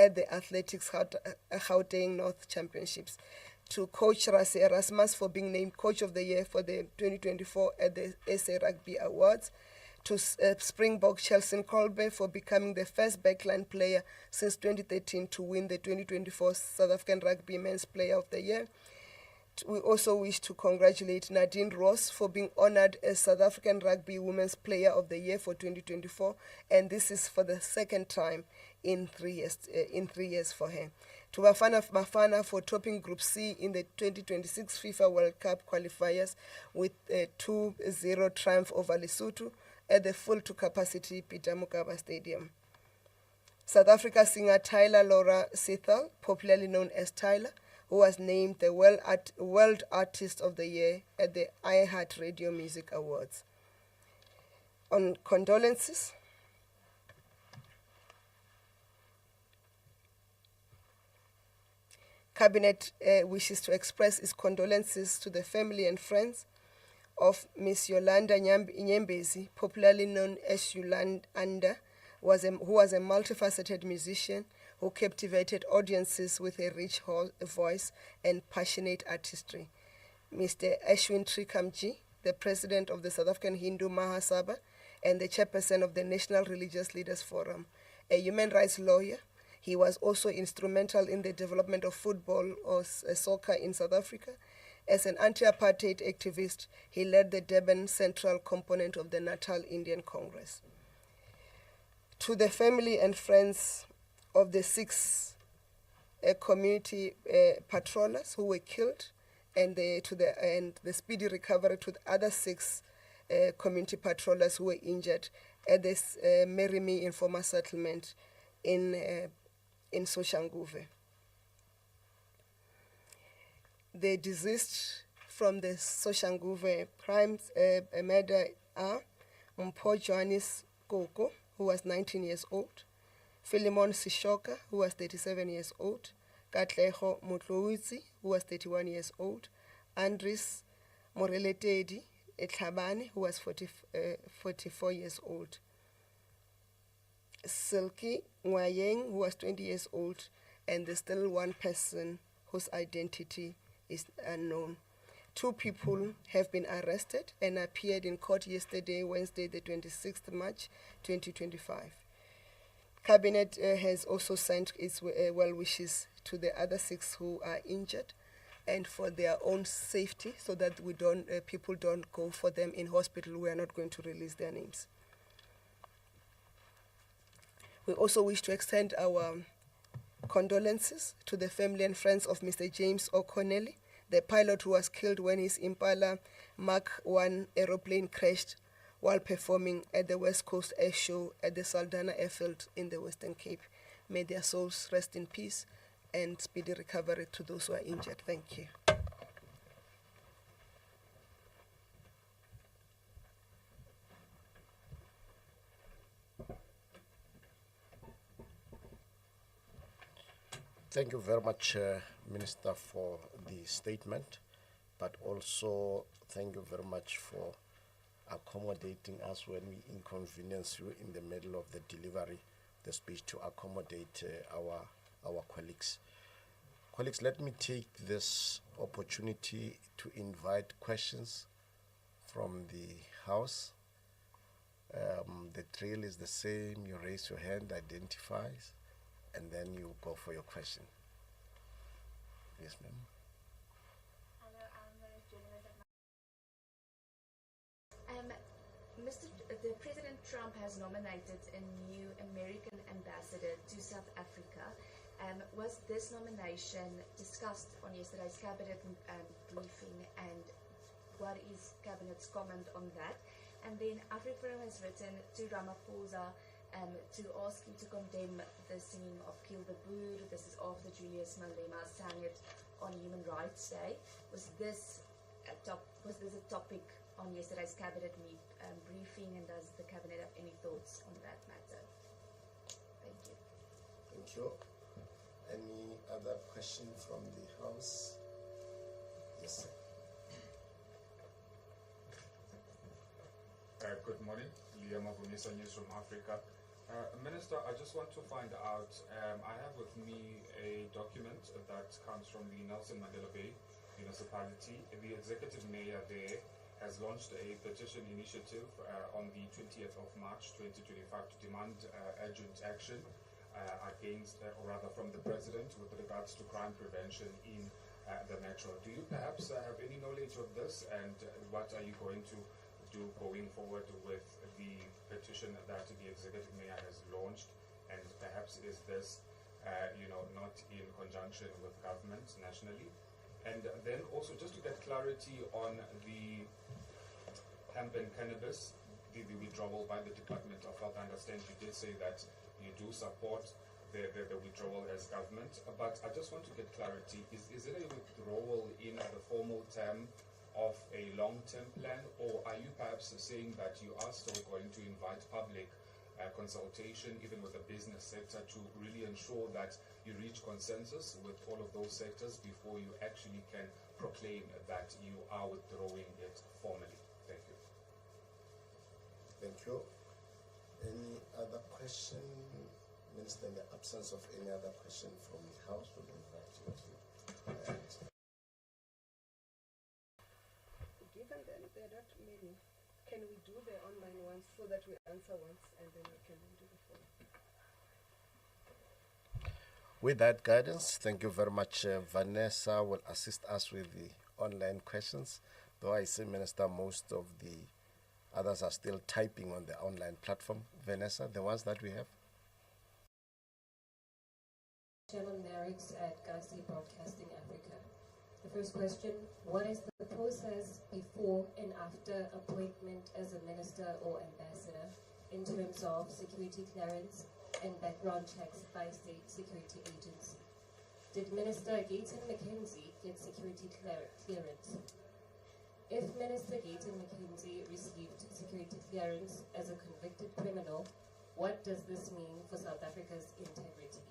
at the Athletics Gauteng North Championships. To Coach Rassie Erasmus for being named Coach of the Year for the 2024 at the SA Rugby Awards. To Springbok Chelsea Kolbe for becoming the first backline player since 2013 to win the 2024 South African Rugby Men's Player of the Year. We also wish to congratulate Nadine Ross for being honored as South African Rugby Women's Player of the Year for 2024, and this is for the second time in 3 years for her. To Bafana for topping Group C in the 2026 FIFA World Cup qualifiers with a 2-0 triumph over Lesotho at the full-to-capacity Peter Mokaba Stadium. South Africa singer Tyler Laura Sithal, popularly known as Tyler, who was named the World Artist of the Year at the iHeart Radio Music Awards. On condolences, Cabinet wishes to express its condolences to the family and friends of Miss Yolanda Nyembezi, popularly known as Yolanda, who was a multifaceted musician who captivated audiences with a rich voice and passionate artistry. Mr. Ashwin Trikamji, the president of the South African Hindu Mahasabha and the chairperson of the National Religious Leaders Forum, a human rights lawyer. He was also instrumental in the development of football or soccer in South Africa. As an anti-apartheid activist, he led the Durban Central component of the Natal Indian Congress. To the family and friends of the 6 community patrollers who were killed, and the speedy recovery to the other 6 community patrollers who were injured at this Merimi informal settlement in Soshanguve. The deceased from the Soshanguve crimes murder are Mpho Johannes Koko, who was 19 years old, Philemon Sishoka, who was 37 years old, Katleho Mutlouzi, who was 31 years old, Andres Moreletedi Etlhabane, who was 44 years old, Silky Nwayeng, who was 20 years old, and there's still one person whose identity is unknown. 2 people have been arrested and appeared in court yesterday, Wednesday, the 26th March, 2025. Cabinet has also sent its well wishes to the other 6 who are injured, and for their own safety, so that people don't go for them in hospital. We are not going to release their names. We also wish to extend our condolences to the family and friends of Mr. James O'Connelly, the pilot who was killed when his Impala Mach 1 aeroplane crashed while performing at the West Coast Air Show at the Saldanha Airfield in the Western Cape. May their souls rest in peace and speedy recovery to those who are injured. Thank you. Thank you very much, Minister, for the statement, but also thank you very much for accommodating us when we inconvenience you in the middle of the delivery, the speech, to accommodate our colleagues. Colleagues, let me take this opportunity to invite questions from the House. The trail is the same. You raise your hand, identifies, and then you go for your question. Yes, ma'am. Hello, I'm a journalist. The President Trump has nominated a new American ambassador to South Africa. Was this nomination discussed on yesterday's cabinet briefing, and what is cabinet's comment on that? And then AfriForum has written to Ramaphosa to ask him to condemn the singing of Kill the Boer. This is after Julius Malema sang it on Human Rights Day. Was this a topic on yesterday's cabinet briefing, and does the cabinet have any thoughts on that matter? Thank you. Thank you. Any other question from the House? Yes, sir. Good morning. Liam Avunisa, News from Africa. Minister, I just want to find out, I have with me a document that comes from the Nelson Mandela Bay municipality. The executive mayor there has launched a petition initiative on the 20th of March 2025 to demand urgent action against, or rather from the president with regards to crime prevention in the metro. Do you perhaps have any knowledge of this, and what are you going to do going forward with the petition that the executive mayor has launched? And perhaps is this, not in conjunction with government nationally? And then also just to get clarity on the hemp and cannabis, the withdrawal by the Department of Health. I understand you did say that you do support the withdrawal as government, but I just want to get clarity. Is it a withdrawal in the formal term of a long-term plan, or are you perhaps saying that you are still going to invite public consultation, even with the business sector, to really ensure that you reach consensus with all of those sectors before you actually can proclaim that you are withdrawing it formally? Thank you. Thank you. Any other question? Minister, in the absence of any other question from the House, we'll invite you to. Given that there are not many, can we do the online ones so that we answer once and then we can do the phone? With that guidance, thank you very much. Vanessa will assist us with the online questions. Though I see, Minister, most of the others are still typing on the online platform. Vanessa, the ones that we have. Chairman Merrick's at Galaxy Broadcasting Africa. The first question, what is the process before and after appointment as a minister or ambassador in terms of security clearance and background checks by state security agency? Did Minister Gayton McKenzie get security clearance? If Minister Gayton McKenzie received security clearance as a convicted criminal, what does this mean for South Africa's integrity?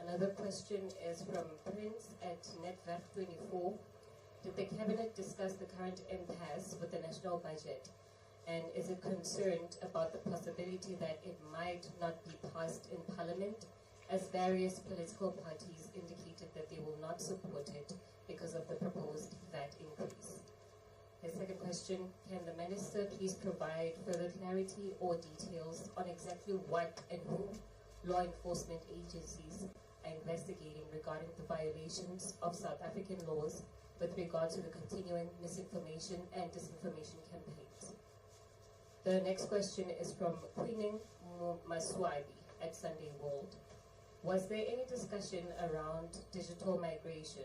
Another question is from Prince at Netwerk24. Did the cabinet discuss the current impasse with the national budget? And is it concerned about the possibility that it might not be passed in parliament, as various political parties indicated that they will not support it because of the proposed VAT increase? His second question, can the minister please provide further clarity or details on exactly what and who law enforcement agencies are investigating regarding the violations of South African laws with regard to the continuing misinformation and disinformation campaigns? The next question is from Queening Maswabi at Sunday World. Was there any discussion around digital migration?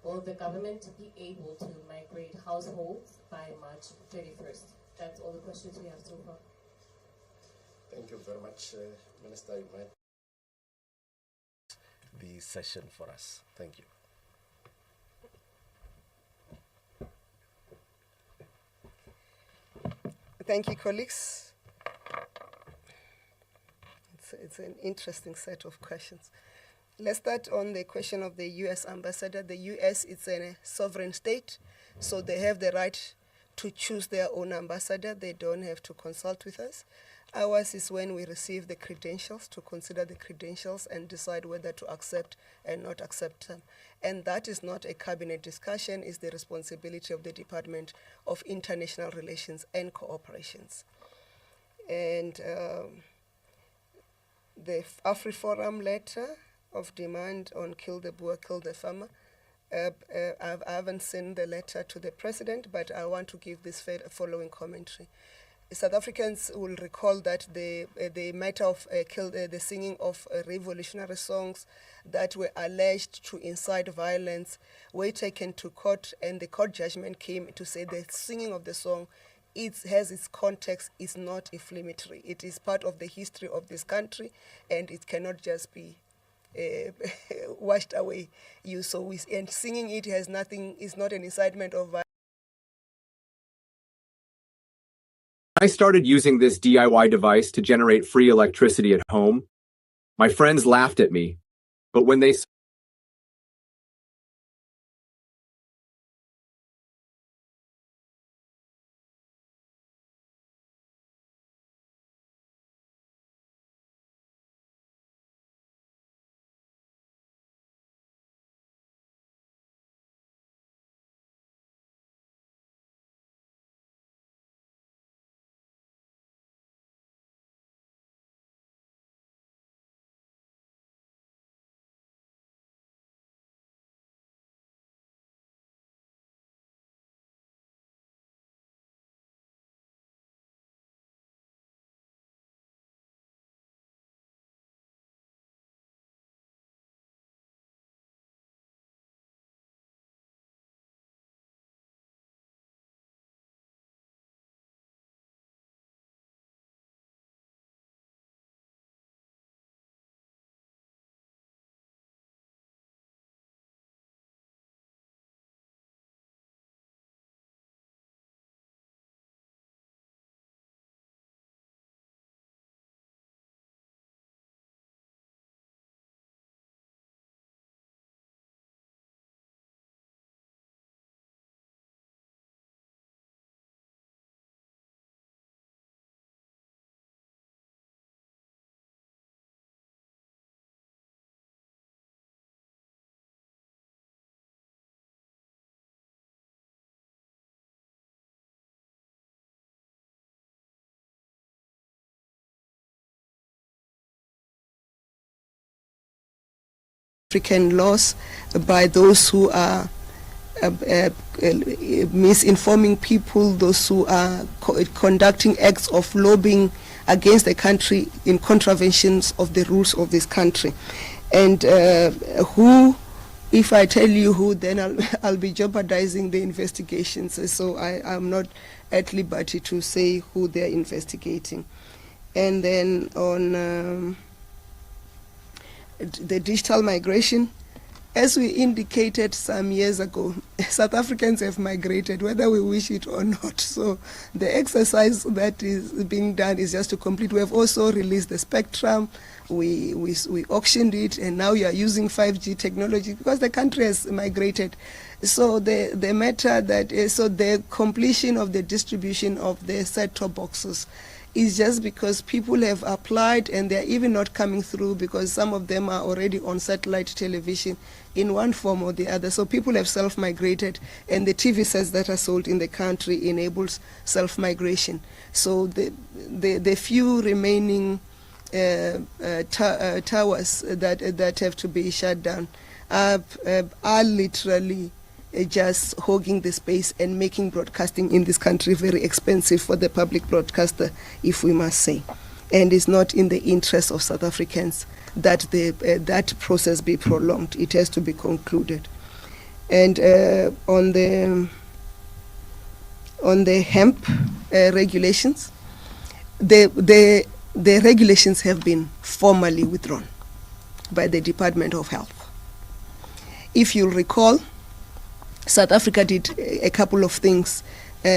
Will the government be able to migrate households by March 31st? That's all the questions we have so far. Thank you very much, Minister. You might the session for us. Thank you. Thank you, colleagues. It's an interesting set of questions. Let's start on the question of the U.S. ambassador. The U.S. is a sovereign state, so they have the right to choose their own ambassador. They don't have to consult with us. Ours is when we receive the credentials, to consider the credentials and decide whether to accept and not accept them. And that is not a cabinet discussion, it's the responsibility of the Department of International Relations and Cooperations. And the AfriForum letter of demand on kill the Boer, kill the farmer, I haven't seen the letter to the president, but I want to give this following commentary. South Africans will recall that the matter of the singing of revolutionary songs that were alleged to incite violence were taken to court, and the court judgment came to say the singing of the song has its context, is not inflammatory. It is part of the history of this country, and it cannot just be washed away. And singing it has nothing, is not an incitement of violence. I started using this DIY device to generate free electricity at home. My friends laughed at me, but when they African laws by those who are misinforming people, those who are conducting acts of lobbying against the country in contraventions of the rules of this country. And who, if I tell you who, then I'll be jeopardizing the investigations. So I'm not at liberty to say who they're investigating. And then on the digital migration, as we indicated some years ago, South Africans have migrated, whether we wish it or not. So the exercise that is being done is just to complete. We have also released the spectrum. We auctioned it, and now you are using 5G technology because the country has migrated. So the matter that is, so the completion of the distribution of the set-top boxes is just because people have applied and they're even not coming through because some of them are already on satellite television in one form or the other. So people have self-migrated, and the TV sets that are sold in the country enables self-migration. So the few remaining towers that have to be shut down are literally just hogging the space and making broadcasting in this country very expensive for the public broadcaster, if we must say. And it's not in the interest of South Africans that that process be prolonged. It has to be concluded. And on the hemp regulations, the regulations have been formally withdrawn by the Department of Health. If you'll recall, South Africa did a couple of things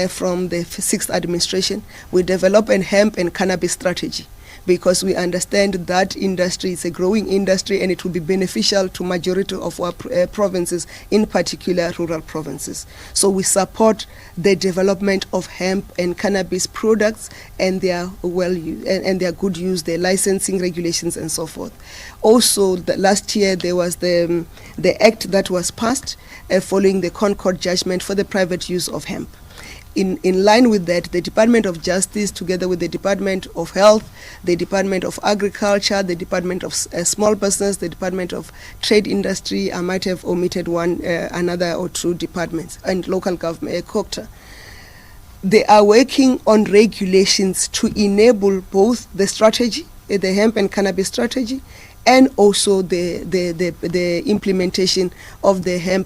from the 6th administration. We developed a hemp and cannabis strategy because we understand that industry is a growing industry and it will be beneficial to majority of our provinces, in particular rural provinces. So we support the development of hemp and cannabis products and their and their good use, their licensing regulations and so forth. Also, last year there was the act that was passed following the Concord judgment for the private use of hemp. In line with that, the Department of Justice, together with the Department of Health, the Department of Agriculture, the Department of Small Business, the Department of Trade Industry, I might have omitted another or two departments, and local government, COCTA. They are working on regulations to enable both the strategy, the hemp and cannabis strategy, and also the implementation of the hemp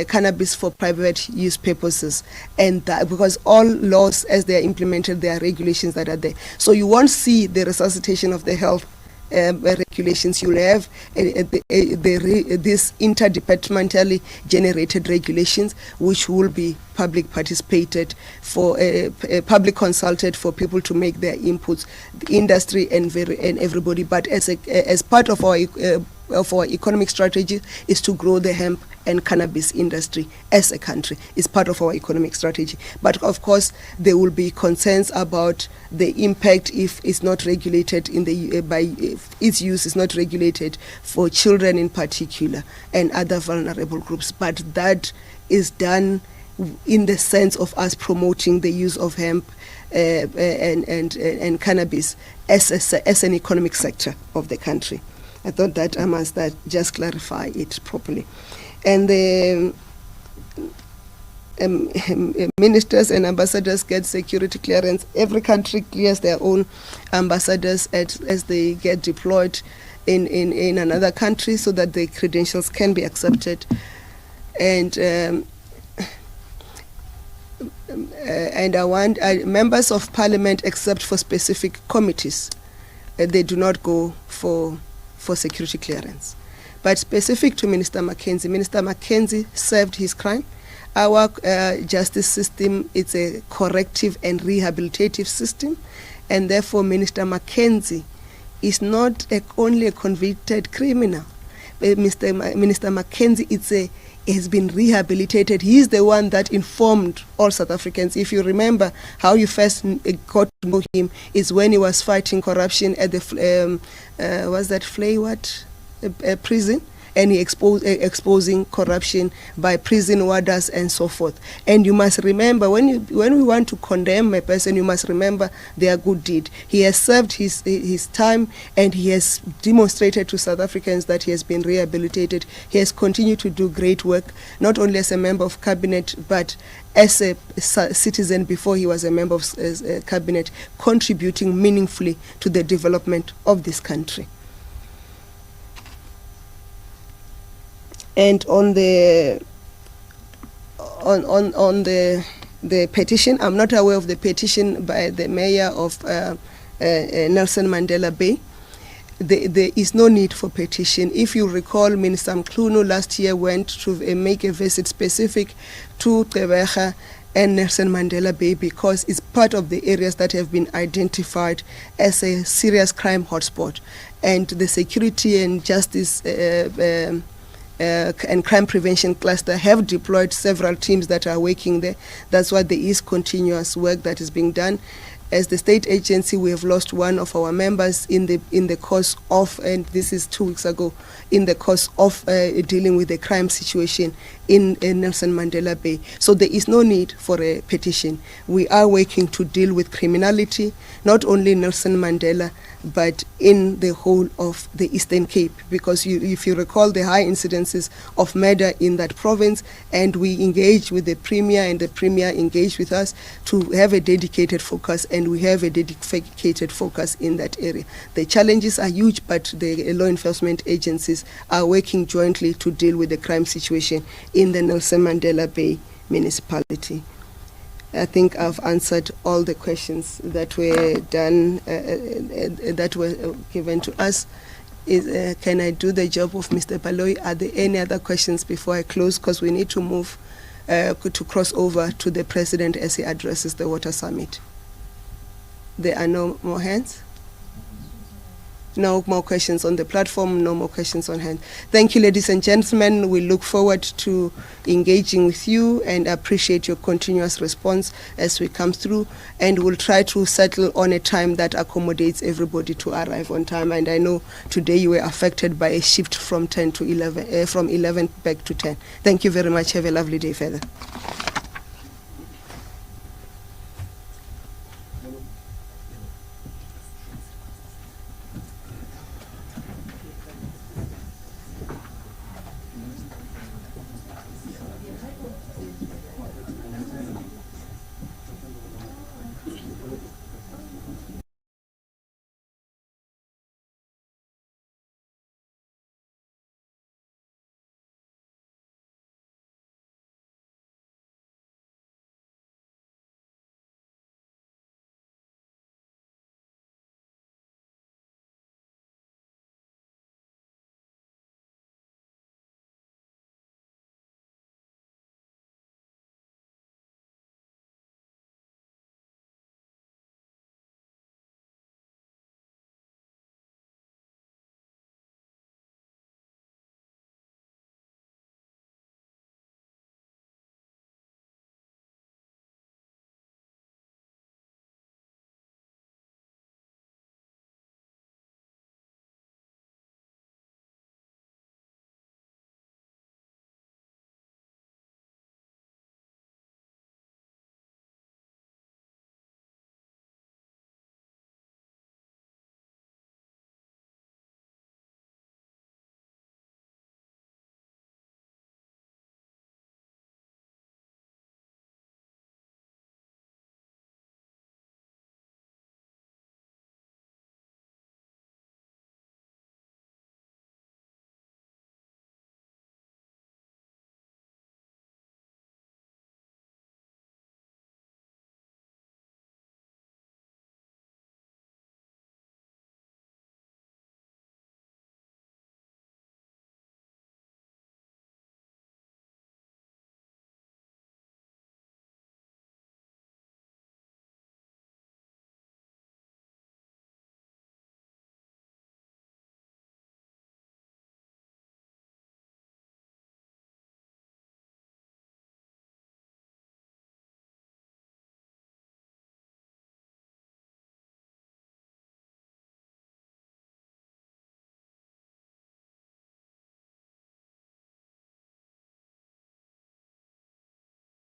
cannabis for private use purposes, and that, because all laws as they are implemented, there are regulations that are there. So you won't see the resuscitation of the health regulations. You'll have this interdepartmentally generated regulations, which will be public participated for, public consulted for people to make their inputs, the industry and everybody. But as part of our economic strategy is to grow the hemp and cannabis industry as a country. It's part of our economic strategy. But of course, there will be concerns about the impact if it's not regulated if its use is not regulated for children in particular and other vulnerable groups. But that is done in the sense of us promoting the use of hemp and cannabis as an economic sector of the country. I thought that I must just clarify it properly. And the ministers and ambassadors get security clearance. Every country clears their own ambassadors as they get deployed in another country so that the credentials can be accepted. And I want members of parliament, except for specific committees, they do not go for security clearance. But specific to Minister Mackenzie served his crime. Our justice system is a corrective and rehabilitative system, and therefore Minister Mackenzie is not only a convicted criminal. Minister Mackenzie has been rehabilitated. He is the one that informed all South Africans. If you remember how you first got to know him is when he was fighting corruption at the prison, and exposing corruption by prison warders and so forth. And you must remember, when we want to condemn a person, you must remember their good deed. He has served his time, and he has demonstrated to South Africans that he has been rehabilitated. He has continued to do great work, not only as a member of cabinet, but as a citizen before he was a member of cabinet, contributing meaningfully to the development of this country. And on the petition, I'm not aware of the petition by the mayor of Nelson Mandela Bay. There is no need for petition. If you recall, Minister Mkhunu last year went to make a visit specific to Gqeberha and Nelson Mandela Bay because it's part of the areas that have been identified as a serious crime hotspot. And the security and justice and crime prevention cluster have deployed several teams that are working there. That's why there is continuous work that is being done. As the state agency, we have lost one of our members in the course of, and this is 2 weeks ago, in the course of dealing with the crime situation in Nelson Mandela Bay. So there is no need for a petition. We are working to deal with criminality, not only in Nelson Mandela, but in the whole of the Eastern Cape, because if you recall the high incidences of murder in that province, and we engaged with the Premier, and the Premier engaged with us to have a dedicated focus, and we have a dedicated focus in that area. The challenges are huge, but the law enforcement agencies are working jointly to deal with the crime situation in the Nelson Mandela Bay municipality. I think I've answered all the questions that were done, that were given to us. Can I do the job of Mr. Baloyi? Are there any other questions before I close? Because we need to move to cross over to the President as he addresses the Water Summit. There are no more hands? No more questions on the platform, no more questions on hand. Thank you, ladies and gentlemen. We look forward to engaging with you and appreciate your continuous response as we come through. And we'll try to settle on a time that accommodates everybody to arrive on time. And I know today you were affected by a shift from 10 to 11, from 11 back to 10. Thank you very much. Have a lovely day further.